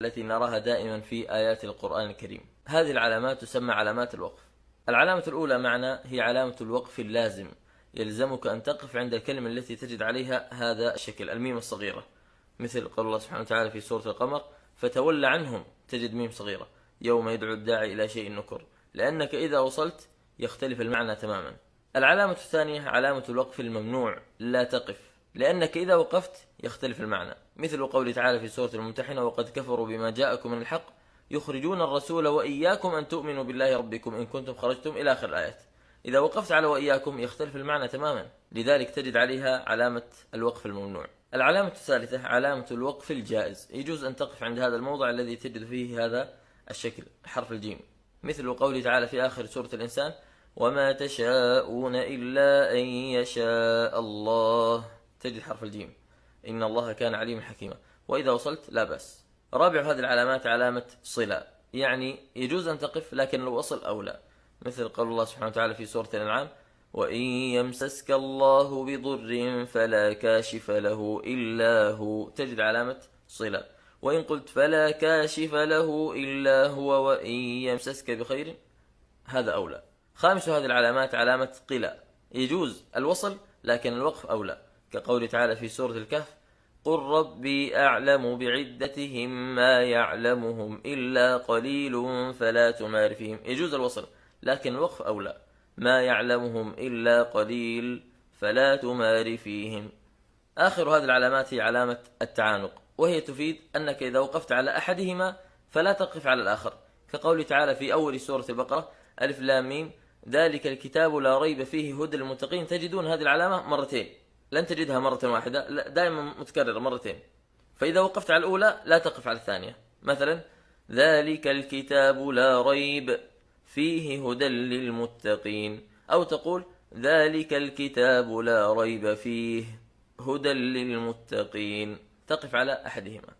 التي نراها دائما في آيات القرآن الكريم. هذه العلامات تسمى علامات الوقف. العلامة الأولى معنا هي علامة الوقف اللازم، يلزمك أن تقف عند الكلمة التي تجد عليها هذا الشكل، الميم الصغيرة، مثل قول الله سبحانه وتعالى في سورة القمر: فتولى عنهم، تجد ميم صغيرة، يوم يدعو الداعي إلى شيء نكر، لأنك إذا وصلت يختلف المعنى تماما. العلامة الثانية علامة الوقف الممنوع، لا تقف، لأنك إذا وقفت يختلف المعنى، مثل قوله تعالى في سورة الممتحنة: وقد كفروا بما جاءكم من الحق يخرجون الرسول وإياكم أن تؤمنوا بالله ربكم إن كنتم خرجتم، إلى آخر الآيات. إذا وقفت على وإياكم يختلف المعنى تماما، لذلك تجد عليها علامة الوقف الممنوع. العلامة الثالثة علامة الوقف الجائز، يجوز أن تقف عند هذا الموضع الذي تجد فيه هذا الشكل، حرف الجيم، مثل قوله تعالى في آخر سورة الإنسان: وما تشاءون إلا أن يشاء الله، تجد حرف الجيم، إن الله كان عليما حكيما. وإذا وصلت لا بأس. رابع هذه العلامات علامة صلة، يعني يجوز أن تقف لكن لو وصل أو لا، مثل قول الله سبحانه وتعالى في سورة الأنعام: وإن يمسسك الله بضر فلا كاشف له إلا هو، تجد علامة صلة. وإن قلت فلا كاشف له إلا هو وإن يمسسك بخير، هذا أولى. خامس هذه العلامات علامة قلة، يجوز الوصل لكن الوقف أولى، كقول تعالى في سورة الكهف: قل ربي أعلم بعدتهم ما يعلمهم إلا قليل فلا تمار فيهم، يجوز الوصل لكن الوقف أولى، ما يعلمهم إلا قليل فلا تمار فيهم. آخر هذه العلامات هي علامة التعانق، وهي تفيد أنك إذا وقفت على أحدهما فلا تقف على الآخر، كقول تعالى في أول سورة البقرة: ألف لام ميم ذلك الكتاب لا ريب فيه هدى للمتقين. تجدون هذه العلامة مرتين، لن تجدها مرة واحدة، لا، دائما متكررة مرتين. فإذا وقفت على الأولى لا تقف على الثانية، مثلا: ذلك الكتاب لا ريب فيه هدى للمتقين، أو تقول: ذلك الكتاب لا ريب فيه هدى للمتقين، تقف على أحدهما.